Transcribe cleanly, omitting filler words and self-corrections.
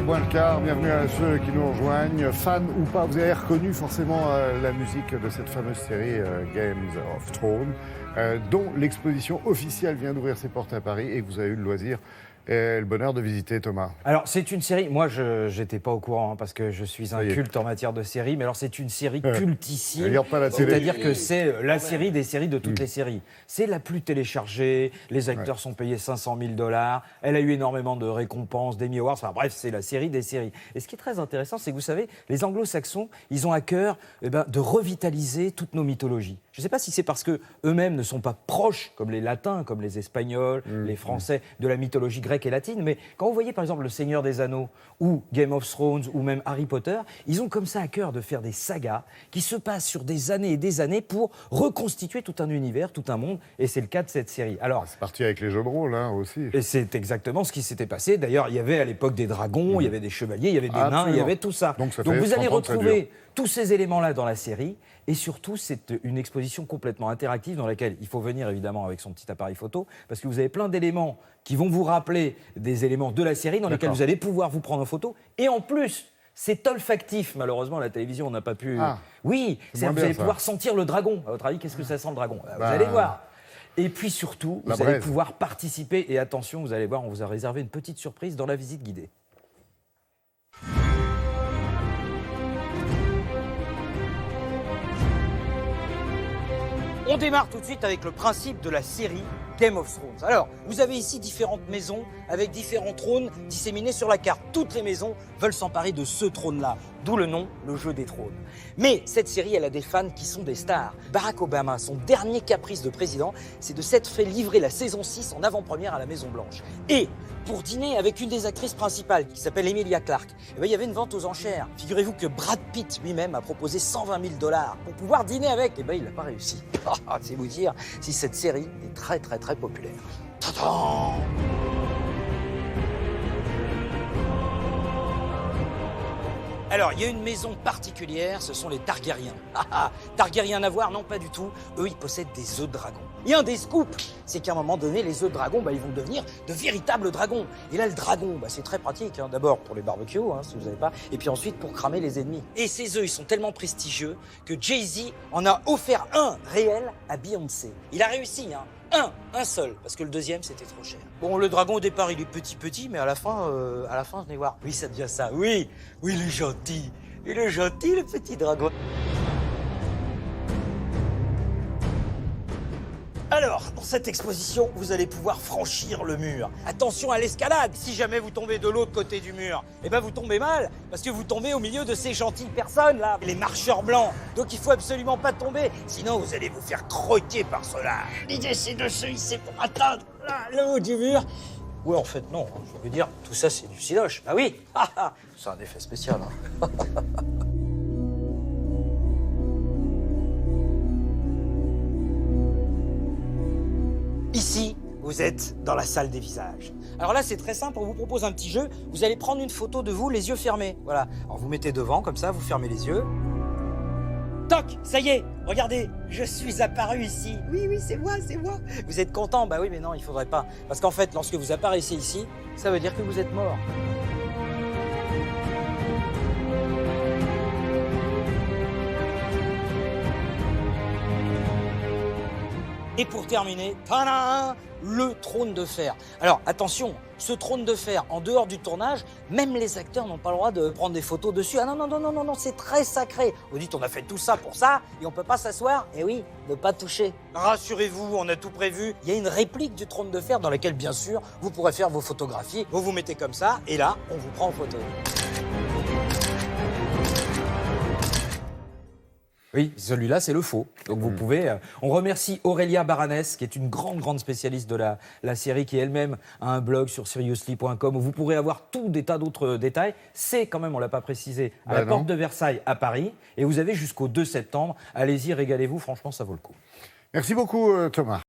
moins le quart, bienvenue à ceux qui nous rejoignent, fans ou pas, vous avez reconnu forcément la musique de cette fameuse série Games of Thrones, dont l'exposition officielle vient d'ouvrir ses portes à Paris et que vous avez eu le loisir et le bonheur de visiter, Thomas. Alors, c'est une série, moi je n'étais pas au courant parce que je suis un culte en matière de série, mais alors c'est une série cultissime, c'est-à-dire que c'est la série des séries de toutes les séries. C'est la plus téléchargée, les acteurs sont payés 500 000 $, elle a eu énormément de récompenses, d'Emmy Awards, enfin bref, c'est la série des séries. Et ce qui est très intéressant, c'est que vous savez, les anglo-saxons, ils ont à cœur de revitaliser toutes nos mythologies. Je ne sais pas si c'est parce qu'eux-mêmes ne sont pas proches, comme les latins, comme les espagnols, les français, de la mythologie grecque et latine, mais quand vous voyez par exemple Le Seigneur des Anneaux ou Game of Thrones ou même Harry Potter, ils ont comme ça à cœur de faire des sagas qui se passent sur des années et des années pour reconstituer tout un univers, tout un monde, et c'est le cas de cette série. Alors, c'est parti avec les jeux de rôle aussi. Et c'est exactement ce qui s'était passé. D'ailleurs, il y avait à l'époque des dragons, il y avait des chevaliers, il y avait des nains, il y avait tout ça. Donc vous allez retrouver tous ces éléments-là dans la série. Et surtout, c'est une exposition complètement interactive dans laquelle il faut venir évidemment avec son petit appareil photo, parce que vous avez plein d'éléments qui vont vous rappeler des éléments de la série dans lesquels vous allez pouvoir vous prendre en photo. Et en plus, c'est olfactif. Malheureusement, à la télévision, on n'a pas pu... Oui, vous allez pouvoir sentir le dragon. À votre avis, qu'est-ce que ça sent le dragon? Vous allez voir. Et puis surtout, vous allez pouvoir participer. Et attention, vous allez voir, on vous a réservé une petite surprise dans la visite guidée. On démarre tout de suite avec le principe de la série Game of Thrones. Alors, vous avez ici différentes maisons avec différents trônes disséminés sur la carte. Toutes les maisons veulent s'emparer de ce trône-là, d'où le nom, le jeu des trônes. Mais cette série, elle a des fans qui sont des stars. Barack Obama, son dernier caprice de président, c'est de s'être fait livrer la saison 6 en avant-première à la Maison-Blanche. Et pour dîner avec une des actrices principales, qui s'appelle Emilia Clarke, il y avait une vente aux enchères. Figurez-vous que Brad Pitt lui-même a proposé 120 000 $ pour pouvoir dîner avec. Et il n'a pas réussi. C'est vous dire si cette série est très très très populaire. Tadam! Alors, il y a une maison particulière, ce sont les Targaryens. Targaryens à voir? Non, pas du tout. Eux, ils possèdent des œufs de dragon. Et un des scoops, c'est qu'à un moment donné, les œufs de dragon, ils vont devenir de véritables dragons. Et là, le dragon, c'est très pratique. D'abord pour les barbecues, si vous n'avez pas, et puis ensuite pour cramer les ennemis. Et ces œufs, ils sont tellement prestigieux que Jay-Z en a offert un réel à Beyoncé. Il a réussi, un seul, parce que le deuxième, c'était trop cher. Bon, le dragon, au départ, il est petit, mais à la fin, venez voir. Oui, ça devient ça. Oui, il est gentil. Il est gentil, le petit dragon. Alors, dans cette exposition, vous allez pouvoir franchir le mur. Attention à l'escalade. Si jamais vous tombez de l'autre côté du mur, vous tombez mal, parce que vous tombez au milieu de ces gentilles personnes, là, les marcheurs blancs. Donc il faut absolument pas tomber, sinon vous allez vous faire croquer par cela. L'idée, c'est de se hisser pour atteindre le haut du mur. Oui, en fait, non. Je veux dire, tout ça, c'est du siloche. Ah oui, c'est un effet spécial. Ici, vous êtes dans la salle des visages. Alors là, c'est très simple, on vous propose un petit jeu. Vous allez prendre une photo de vous, les yeux fermés. Voilà. Alors vous mettez devant, comme ça, vous fermez les yeux. Toc, ça y est, regardez, je suis apparu ici. Oui, c'est moi. Vous êtes content? Bah oui, mais non, il faudrait pas. Parce qu'en fait, lorsque vous apparaissez ici, ça veut dire que vous êtes mort. Et pour terminer, tadam, le trône de fer. Alors attention, ce trône de fer, en dehors du tournage, même les acteurs n'ont pas le droit de prendre des photos dessus. Ah non, c'est très sacré. Vous dites, on a fait tout ça pour ça, et on peut pas s'asseoir? Eh oui, ne pas toucher. Rassurez-vous, on a tout prévu. Il y a une réplique du trône de fer dans laquelle, bien sûr, vous pourrez faire vos photographies. Vous vous mettez comme ça, et là, on vous prend en photo. Oui, celui-là, c'est le faux. Donc vous pouvez... on remercie Aurélia Baranès, qui est une grande spécialiste de la série, qui elle-même a un blog sur seriously.com où vous pourrez avoir tout des tas d'autres détails. C'est quand même, on ne l'a pas précisé, à la Porte de Versailles à Paris. Et vous avez jusqu'au 2 septembre. Allez-y, régalez-vous, franchement, ça vaut le coup. Merci beaucoup, Thomas.